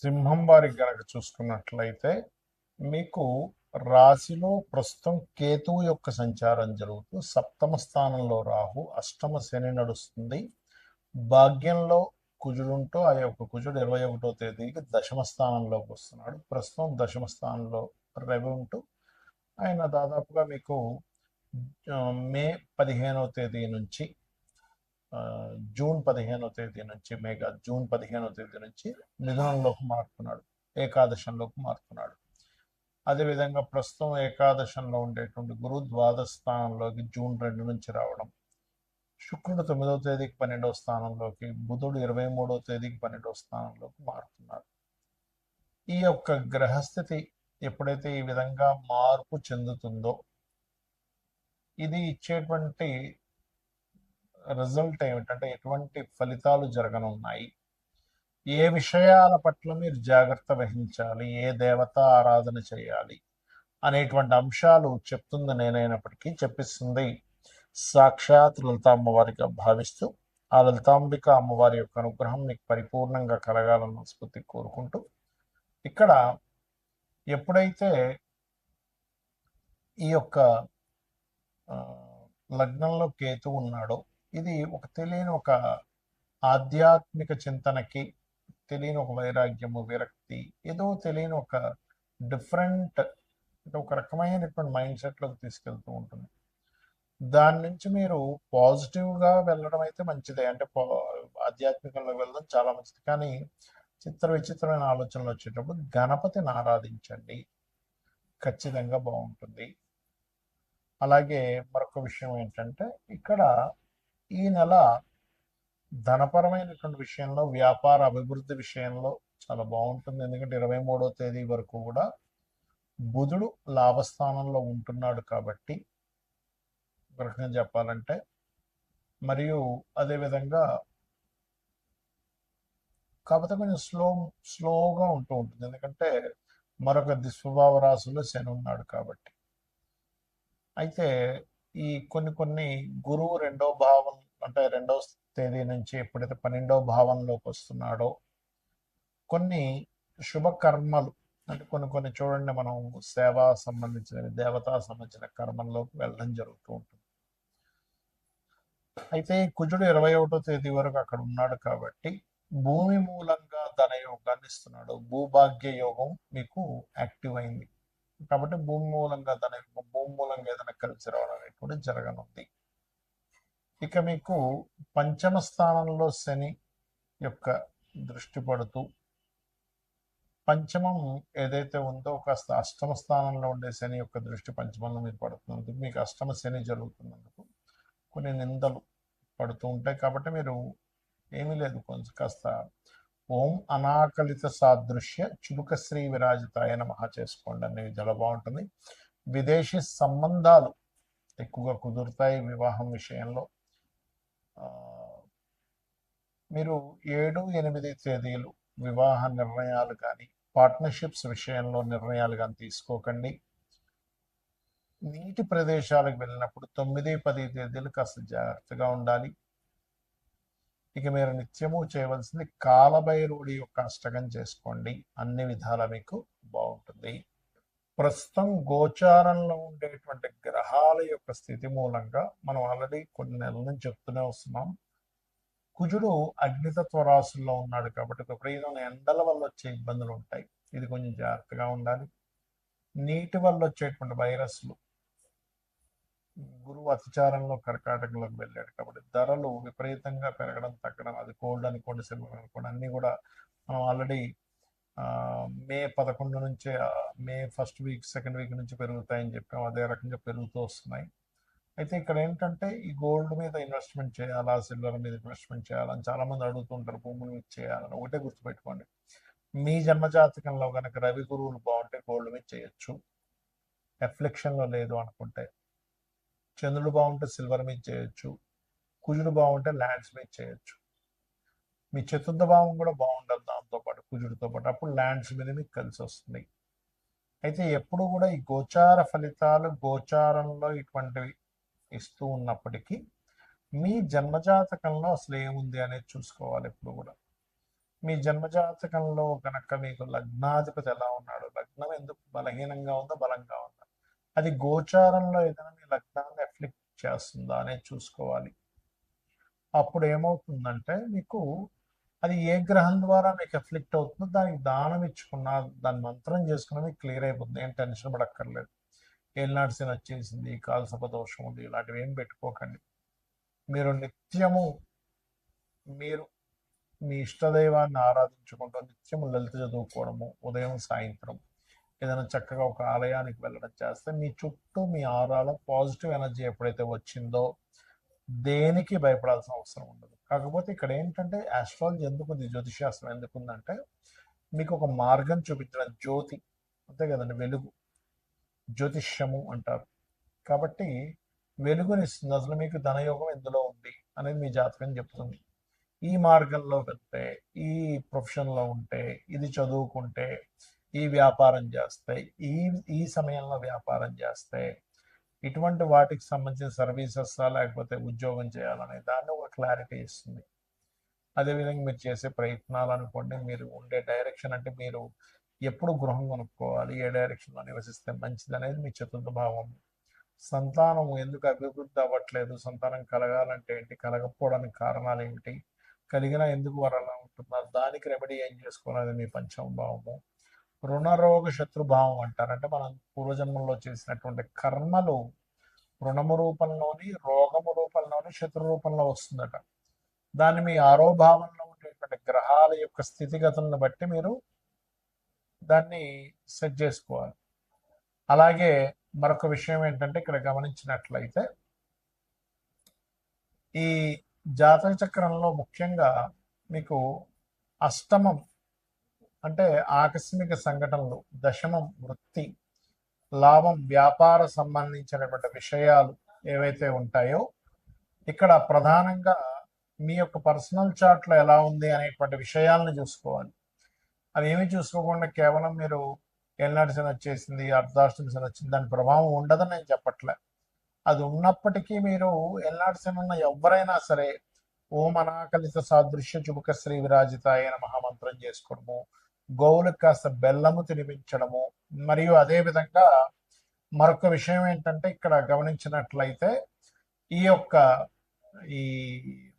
సింహం వారికి గనక చూసుకున్నట్లయితే మీకు రాశిలో ప్రస్తుతం కేతువు యొక్క సంచారం జరుగుతూ సప్తమ స్థానంలో రాహు, అష్టమ శని నడుస్తుంది. భాగ్యంలో కుజుడుంటూ ఆ యొక్క కుజుడు 21వ తేదీకి దశమ స్థానంలోకి వస్తున్నాడు. ప్రస్తుతం దశమ స్థానంలో రవి ఉంటూ ఆయన దాదాపుగా మీకు మే 15వ తేదీ నుంచి జూన్ 15వ తేదీ నుంచి జూన్ 15వ తేదీ నుంచి మిథునంలోకి మారుతున్నాడు, ఏకాదశంలోకి మారుతున్నాడు. అదేవిధంగా ప్రస్తుతం ఏకాదశంలో ఉండేటువంటి గురు ద్వాదశ స్థానంలోకి జూన్ 2 నుంచి రావడం, శుక్రుడు 9వ తేదీకి 12వ స్థానంలోకి, బుధుడు 23వ తేదీకి 12వ స్థానంలోకి మారుతున్నారు. ఈ యొక్క గ్రహస్థితి ఎప్పుడైతే ఈ విధంగా మార్పు చెందుతుందో ఇది ఇచ్చేటువంటి రిజల్ట్ ఏమిటంటే ఎటువంటి ఫలితాలు జరగనున్నాయి, ఏ విషయాల పట్ల మీరు జాగ్రత్త వహించాలి, ఏ దేవత ఆరాధన చేయాలి అనేటువంటి అంశాలు చెప్తుంది నేనైనప్పటికీ చెప్పిస్తుంది సాక్షాత్ లలిత అమ్మవారిగా భావిస్తూ ఆ లలితాంబిక అమ్మవారి యొక్క అనుగ్రహం మీకు పరిపూర్ణంగా కలగాలన్న స్ఫూర్తి కోరుకుంటూ, ఇక్కడ ఎప్పుడైతే ఈ యొక్క లగ్నంలో కేతు ఉన్నాడో ఇది ఒక తెలియని ఒక ఆధ్యాత్మిక చింతనకి, తెలియని ఒక వైరాగ్యము, విరక్తి, ఏదో తెలియని ఒక డిఫరెంట్ అంటే ఒక రకమైనటువంటి మైండ్ సెట్లోకి తీసుకెళ్తూ ఉంటుంది. దాని నుంచి మీరు పాజిటివ్గా వెళ్ళడం అయితే మంచిదే, అంటే ఆధ్యాత్మికంలో వెళ్ళడం చాలా మంచిది. కానీ విచిత్రమైన ఆలోచనలు వచ్చేటప్పుడు గణపతిని ఆరాధించండి, ఖచ్చితంగా బాగుంటుంది. అలాగే మరొక విషయం ఏంటంటే ఇక్కడ ఈ నెల ధనపరమైనటువంటి విషయంలో, వ్యాపార అభివృద్ధి విషయంలో చాలా బాగుంటుంది. ఎందుకంటే 23వ తేదీ వరకు కూడా బుధుడు లాభస్థానంలో ఉంటున్నాడు కాబట్టి ఒక రకంగా చెప్పాలంటే, మరియు అదేవిధంగా కాకపోతే కొంచెం స్లోగా ఉంటూ ఉంటుంది, ఎందుకంటే మరొక దుస్వభావ రాశుల్లో శని ఉన్నాడు కాబట్టి. అయితే ఈ కొన్ని గురువు 2వ భావం అంటే 2వ తేదీ నుంచి ఎప్పుడైతే 12వ భావంలోకి వస్తున్నాడో కొన్ని శుభకర్మలు అంటే కొన్ని చూడండి, మనం సేవా సంబంధించిన దేవతా సంబంధించిన కర్మల్లోకి వెళ్ళడం జరుగుతూ ఉంటుంది. అయితే కుజుడు 21వ తేదీ వరకు అక్కడ ఉన్నాడు కాబట్టి భూమి మూలంగా ధన యోగాన్ని ఇస్తున్నాడు. భూభాగ్య యోగం మీకు యాక్టివ్ అయింది కాబట్టి భూమి మూలంగా భూమి మూలంగా ఏదైనా కలిసి రావడం అనేటువంటి జరగనుంది. ఇక మీకు పంచమ స్థానంలో శని యొక్క దృష్టి పడుతూ పంచమం ఏదైతే ఉందో కాస్త అష్టమ స్థానంలో ఉండే శని యొక్క దృష్టి పంచమంలో మీకు పడుతున్నందుకు మీకు అష్టమ శని జరుగుతున్నందుకు కొన్ని నిందలు పడుతూ ఉంటాయి. కాబట్టి మీరు ఏమీ లేదు, కొంచెం కాస్త ఓం అనాకలిత సాదృశ్య చులుక శ్రీ విరాజితాయ నమః చేసుకోండి అనేది చాలా బాగుంటుంది. విదేశీ సంబంధాలు ఎక్కువగా కుదురుతాయి. వివాహం విషయంలో మీరు 7, 8 తేదీలు వివాహ నిర్ణయాలు కానీ పార్ట్నర్షిప్స్ విషయంలో నిర్ణయాలు కానీ తీసుకోకండి. నీటి ప్రదేశాలకు వెళ్ళినప్పుడు 9, 10 తేదీలు కాస్త జాగ్రత్తగా ఉండాలి. ఇక మీరు నిత్యము చేయవలసింది కాలభైరవుడి యొక్క అష్టకం చేసుకోండి, అన్ని విధాలా మీకు బాగుంటుంది. ప్రస్తుతం గోచారంలో ఉండేటువంటి గ్రహాల యొక్క స్థితి మూలంగా మనం ఆల్రెడీ కొన్ని నెలల నుంచి చెప్తూనే వస్తున్నాం. కుజుడు అగ్నితత్వ రాశుల్లో ఉన్నాడు కాబట్టి విపరీతమైన ఎండల వల్ల వచ్చే ఇబ్బందులు ఉంటాయి, ఇది కొంచెం జాగ్రత్తగా ఉండాలి. నీటి వల్ల వచ్చేటువంటి వైరస్లు, గురువు అతిచారంలో కర్కాటకంలోకి వెళ్ళాడు కాబట్టి ధరలు విపరీతంగా పెరగడం తగ్గడం, అది గోల్డ్ అనుకోండి, సిల్వర్ అనుకోండి, అన్నీ కూడా మనం ఆల్రెడీ మే 11 నుంచే May first week second week నుంచి పెరుగుతాయని చెప్పాము, అదే రకంగా పెరుగుతూ వస్తున్నాయి. అయితే ఇక్కడ ఏంటంటే ఈ గోల్డ్ మీద ఇన్వెస్ట్మెంట్ చేయాలా, సిల్వర్ మీద ఇన్వెస్ట్మెంట్ చేయాలని చాలామంది అడుగుతుంటారు. భూముల మీద చేయాలని ఒకటే గుర్తుపెట్టుకోండి, మీ జన్మజాతకంలో కనుక రవి గురువులు బాగుంటే గోల్డ్ మీద చేయొచ్చు, ఎఫ్లెక్షన్లో లేదు అనుకుంటే. చంద్రుడు బాగుంటే సిల్వర్ మీద చేయొచ్చు, కుజుడు బాగుంటే ల్యాండ్స్ మీద చేయొచ్చు. మీ చతుర్థ భావం కూడా బాగుండాలి దాంతోపాటు కుజుడితో పాటు, అప్పుడు ల్యాండ్స్ మీద మీకు కలిసి వస్తుంది. అయితే ఎప్పుడు కూడా ఈ గోచార ఫలితాలు గోచారంలో ఇటువంటివి ఇస్తూ ఉన్నప్పటికీ మీ జన్మజాతకంలో అసలు ఏముంది అనేది చూసుకోవాలి ఎప్పుడు కూడా. మీ జన్మజాతకంలో కనుక మీకు లగ్నాధిపతి ఎలా ఉన్నాడు, లగ్నం ఎందుకు బలహీనంగా ఉందా బలంగా ఉందా, అది గోచారంలో ఏదైనా మీ లగ్నాన్ని ఎఫ్లిక్ట్ చేస్తుందా అనేది చూసుకోవాలి. అప్పుడు ఏమవుతుందంటే మీకు అది ఏ గ్రహం ద్వారా మీకు ఎఫ్లిక్ట్ అవుతుందో దానికి దానం ఇచ్చుకున్న, దాని మంత్రం చేసుకున్న మీకు క్లియర్ అయిపోతుంది. ఏం టెన్షన్ పడక్కర్లేదు. ఏలినాటి శని వచ్చేసింది, కాలసర్ప దోషం ఉంది, ఇలాంటివి ఏం పెట్టుకోకండి. మీరు నిత్యము మీరు మీ ఇష్టదైవాన్ని ఆరాధించుకుంటూ నిత్యము లలిత చదువుకోవడము, ఉదయం సాయంత్రం ఏదైనా చక్కగా ఒక ఆలయానికి వెళ్ళడం చేస్తే మీ చుట్టూ మీ ఆరాలో పాజిటివ్ ఎనర్జీ ఎప్పుడైతే వచ్చిందో దేనికి భయపడాల్సిన అవసరం ఉండదు. కాకపోతే ఇక్కడ ఏంటంటే ఆస్ట్రాలజీ ఎందుకుంది, జ్యోతిషాస్త్రం ఎందుకుందంటే మీకు ఒక మార్గం చూపించడం, జ్యోతి అంతే కదండి, వెలుగు, జ్యోతిష్యము అంటారు. కాబట్టి వెలుగునిస్తుంది. అసలు మీకు ధనయోగం ఎందులో ఉంది అనేది మీ జాతకం చెప్తుంది. ఈ మార్గంలో వెళ్తే, ఈ ప్రొఫెషన్లో ఉంటే, ఇది చదువుకుంటే, ఈ వ్యాపారం చేస్తే, ఈ ఈ సమయంలో వ్యాపారం చేస్తే, ఇటువంటి వాటికి సంబంధించిన సర్వీసెస్ లేకపోతే ఉద్యోగం చేయాలనే దాన్ని ఒక క్లారిటీ ఇస్తుంది. అదేవిధంగా మీరు చేసే ప్రయత్నాలు అనుకోండి, మీరు ఉండే డైరెక్షన్, అంటే మీరు ఎప్పుడు గృహం కొనుక్కోవాలి, ఏ డైరెక్షన్లో నివసిస్తే మంచిది అనేది మీ చతుర్థ భావం. సంతానం ఎందుకు అభివృద్ధి అవ్వట్లేదు, సంతానం కలగాలంటే ఏంటి, కలగకపోవడానికి కారణాలు ఏమిటి, కలిగినా ఎందుకు వారు అలా ఉంటున్నారు, దానికి రెమెడీ ఏం చేసుకోవాలి మీ పంచమ భావము. రుణరోగ శత్రుభావం అంటారు. అంటే మనం పూర్వజన్మంలో చేసినటువంటి కర్మలు రుణము రూపంలోని, రోగము రూపంలోని, శత్రు రూపంలో వస్తుందట. దాన్ని మీ ఆరో భావంలో ఉండేటువంటి గ్రహాల యొక్క స్థితిగతులను బట్టి మీరు దాన్ని సెట్ చేసుకోవాలి. అలాగే మరొక విషయం ఏంటంటే ఇక్కడ గమనించినట్లయితే ఈ జాతక చక్రంలో ముఖ్యంగా మీకు అష్టమం అంటే ఆకస్మిక సంఘటనలు, దశమం వృత్తి, లాభం వ్యాపార సంబంధించినటువంటి విషయాలు ఏవైతే ఉంటాయో ఇక్కడ ప్రధానంగా మీ యొక్క పర్సనల్ చార్ట్లో ఎలా ఉంది అనేటువంటి విషయాలను చూసుకోవాలి. అవి ఏమి చూసుకోకుండా కేవలం మీరు ఏలినాటి శని వచ్చేసింది, అర్ధాష్టమి శని వచ్చింది, దాని ప్రభావం ఉండదని నేను చెప్పట్లే. అది ఉన్నప్పటికీ మీరు ఏలినాటి శని ఉన్న ఎవరైనా సరే ఓం అనాకలిత సాదృశ్య చుబుక శ్రీ విరాజితాయ మహామంత్రం చేసుకోవడము, గోవులకు కాస్త బెల్లము తినిపించడము, మరియు అదే విధంగా మరొక విషయం ఏంటంటే ఇక్కడ గమనించినట్లయితే ఈ యొక్క ఈ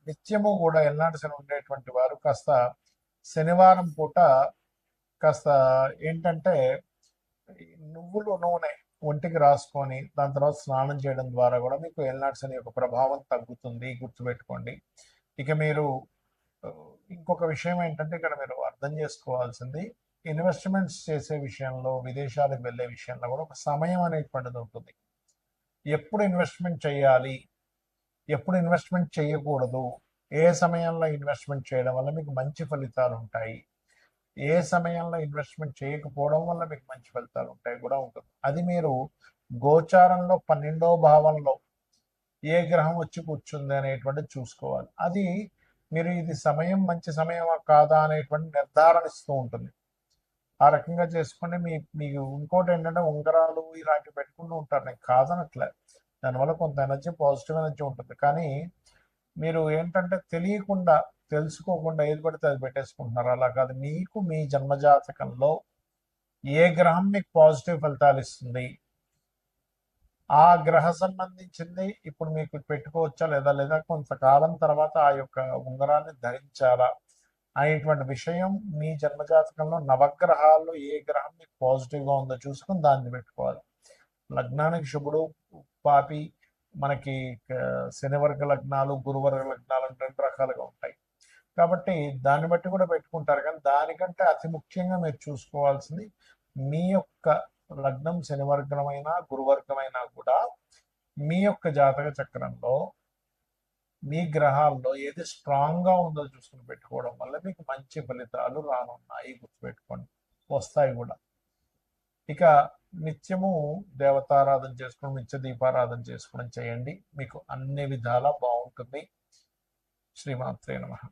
నిత్యము కూడా ఎల్నాటి శని ఉండేటువంటి వారు కాస్త శనివారం పూట కాస్త ఏంటంటే నువ్వుల నూనె ఒంటికి రాసుకొని దాని తర్వాత స్నానం చేయడం ద్వారా కూడా మీకు ఎల్నాటి శని యొక్క ప్రభావం తగ్గుతుంది, గుర్తుపెట్టుకోండి. ఇక మీరు ఇంకొక విషయం ఏంటంటే ఇక్కడ మీరు అర్థం చేసుకోవాల్సింది, ఇన్వెస్ట్మెంట్స్ చేసే విషయంలో, విదేశాలకు వెళ్ళే విషయంలో కూడా ఒక సమయం అనేటువంటిది ఉంటుంది. ఎప్పుడు ఇన్వెస్ట్మెంట్ చేయాలి, ఎప్పుడు ఇన్వెస్ట్మెంట్ చేయకూడదు, ఏ సమయంలో ఇన్వెస్ట్మెంట్ చేయడం వల్ల మీకు మంచి ఫలితాలు ఉంటాయి, ఏ సమయంలో ఇన్వెస్ట్మెంట్ చేయకపోవడం వల్ల మీకు మంచి ఫలితాలు ఉంటాయి కూడా ఉంటుంది. అది మీరు గోచారంలో 12వ భావంలో ఏ గ్రహం వచ్చి కూర్చుంది అనేటువంటిది చూసుకోవాలి. అది మీరు ఇది సమయం మంచి సమయమా కాదా అనేటువంటి నిర్ధారణ ఇస్తూ ఉంటుంది. ఆ రకంగా చేసుకుని మీకు ఇంకోటి ఏంటంటే ఉంగరాలు ఇలాంటివి పెట్టుకుంటూ ఉంటారు, నేను కాదనట్లే, దానివల్ల కొంత ఎనర్జీ, పాజిటివ్ ఎనర్జీ ఉంటుంది. కానీ మీరు ఏంటంటే తెలియకుండా, తెలుసుకోకుండా ఏది పడితే అది పెట్టేసుకుంటున్నారు. అలా కాదు, మీకు మీ జన్మజాతకంలో ఏ గ్రహం మీకు పాజిటివ్ ఫలితాలు ఇస్తుంది, ఆ గ్రహ సంబంధించింది ఇప్పుడు మీకు పెట్టుకోవచ్చా లేదా కొంతకాలం తర్వాత ఆ యొక్క ఉంగరాన్ని ధరించాలా అనేటువంటి విషయం మీ జన్మజాతకంలో నవగ్రహాల్లో ఏ గ్రహం మీకు పాజిటివ్గా ఉందో చూసుకుని దాన్ని పెట్టుకోవాలి. లగ్నానికి శుభుడు పాపి, మనకి శనివర్గ లగ్నాలు, గురువర్గ లగ్నాలు 2 రకాలుగా ఉంటాయి. కాబట్టి దాన్ని బట్టి కూడా పెట్టుకుంటారు. కానీ దానికంటే అతి ముఖ్యంగా మీరు చూసుకోవాల్సింది మీ యొక్క లగ్నం శనివర్గమైనా గురువర్గమైనా కూడా మీ యొక్క జాతక చక్రంలో మీ గ్రహాల్లో ఏది స్ట్రాంగ్గా ఉందో చూసుకుని పెట్టుకోవడం వల్ల మీకు మంచి ఫలితాలు రానున్నాయి, గుర్తుపెట్టుకోండి, వస్తాయి కూడా. ఇక నిత్యము దేవతారాధన చేసుకోవడం, నిత్య దీపారాధన చేసుకోవడం చేయండి, మీకు అన్ని విధాలా బాగుంటుంది. శ్రీమాత్రే నమః.